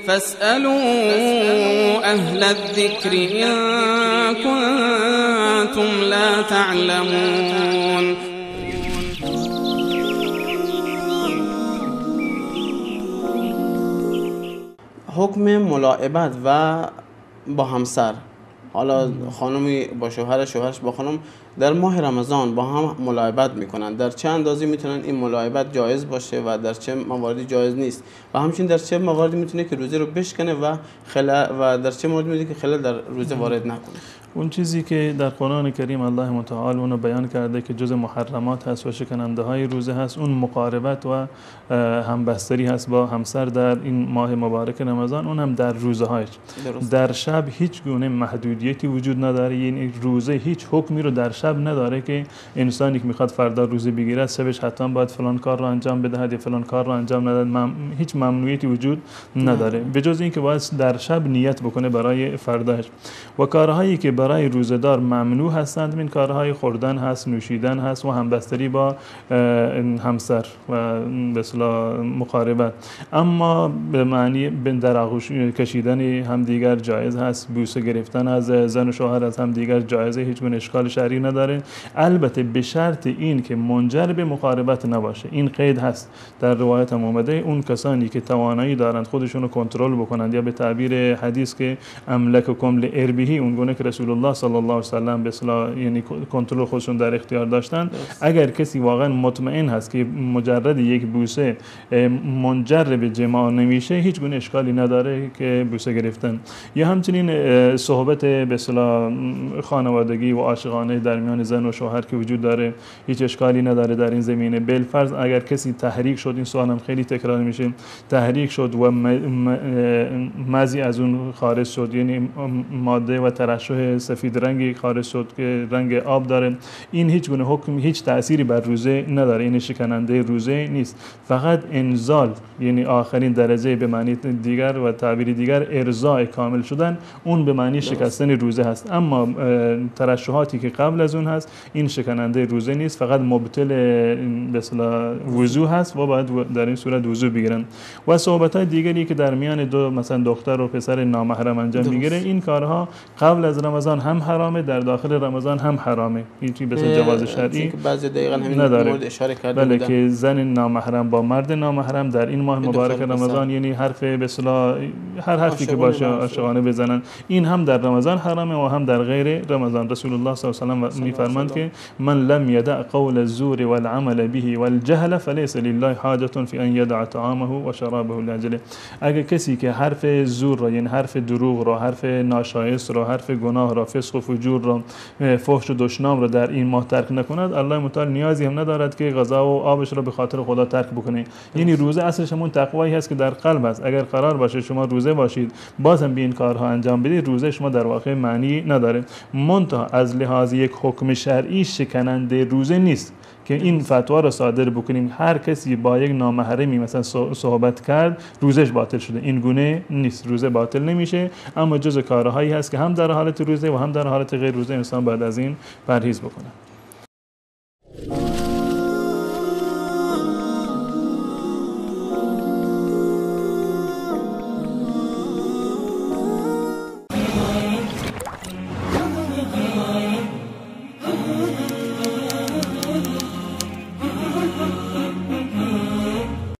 فاسألوا أهل الذكر إن كنتم لا تعلمون. حکم ملاعبت و با همسر، حالا خانمی با شوهر، شوهرش با خانم در ماه رمضان با هم ملاعبت میکنن، در چه اندازی میتونن این ملاعبت جایز باشه و در چه مواردی جایز نیست و همچنین در چه مواردی میتونه که روزه رو بشکنه و در چه مواردی میتونه که خلل در روزه وارد نکنه؟ اون چیزی که در قرآن کریم الله متعال اونو بیان کرده که جز محرمات هست و شکننده های روزه هست، اون مقاربت و همبستری هست با همسر در این ماه مبارک رمضان، اون هم در روزه هایش. در شب هیچ گونه محدودیتی وجود نداره، یعنی روزه هیچ حکمی رو در شب نداره که انسانی که میخواد فردا روزه بگیره شبش حتما باید فلان کار رو انجام بدهد یا فلان کار رو انجام ندهد. هیچ ممنوعیتی وجود نداره به جز اینکه باید در شب نیت بکنه برای فرداش. و کارهایی که برای روزه‌دار ممنوع هستند من کارهای خوردن هست، نوشیدن هست و همبستری با همسر و به اصطلاح مقاربت. اما به معنی در آغوش کشیدن همدیگر جایز هست، بوسه گرفتن از زن و شوهر از همدیگر جایزه، هیچ گونه اشکال شرعی نداره، البته به شرط این که منجر به مقاربت نباشه. این قید هست در روایت هم اومده، اون کسانی که توانایی دارند خودشون رو کنترل بکنند، یا به تعبیر حدیث که املککم لاربه، اون گونه که رسول الله صلی الله علیه و سلم به اصطلاح یعنی کنترل خودشون در اختیار داشتن، اگر کسی واقعا مطمئن هست که مجرد یک بوسه منجر به جماع نمیشه، هیچ گونه اشکالی نداره که بوسه گرفتن. یا همچنین صحبت به اصطلاح خانوادگی و عاشقانه در میان زن و شوهر که وجود داره، هیچ اشکالی نداره در این زمینه. بالفرض اگر کسی تحریک شد، این سوالم خیلی تکرار میشه، تحریک شد و مزی از اون خارج شد، یعنی ماده و ترشح سفید رنگی خارج شد که رنگ آب داره، این هیچ گونه حکم، هیچ تأثیری بر روزه نداره، این شکننده روزه نیست. فقط انزال، یعنی آخرین درجه به معنی دیگر و تعبیر دیگر ارضاء کامل شدن، اون به معنی شکستن روزه هست. اما ترشحاتی که قبل از اون هست این شکننده روزه نیست، فقط مبطل به اصطلاح وضو هست و باید در این صورت وضو بگیرن. و صحبت‌های دیگری که در میان دو مثلا دختر و پسر نامحرم انجام میگیره، این کارها قبل از رمضان هم حرامه، در داخل رمضان هم حرامه، هیچ مثلا جواز شرعی بعضی دقیقاً همین مورد اشاره کرده بودن که زن نامحرم با مرد نامحرم در این ماه مبارک رمضان، یعنی حرف به اصطلاح هر حرفی که باشه عاشقانه بزنن، این هم در رمضان حرامه و هم در غیر رمضان. رسول الله صلی الله علیه و آله میفرماند که من لم یدع قول الزور والعمل به والجهل فليس لله حاجة في ان يدع طعامه و شرابه لاجله. اگه کسی که حرف زور را، یعنی حرف دروغ را، حرف ناشایست را، حرف گناه را، فسق و فجور را، فحش و دشنام را در این ماه ترک نکند، الله متعال نیازی هم ندارد که غذا و آبش را به خاطر خدا ترک بکنه. یعنی روزه اصلش همون تقوایی هست که در قلب است. اگر قرار باشه شما روزه باشید بازم به این کارها انجام بدید، روزه شما در واقع معنی نداره. منتها از لحاظ یک حکم شرعی شکننده روزه نیست که این فتوا را صادر بکنیم هر کسی با یک نامحرمی مثلا صحبت کرد روزش باطل شده. این گونه نیست، روزه باطل نمیشه، اما جز کارهایی هست که هم در حالت روزه و هم در حالت غیر روزه انسان باید از این پرهیز بکنه.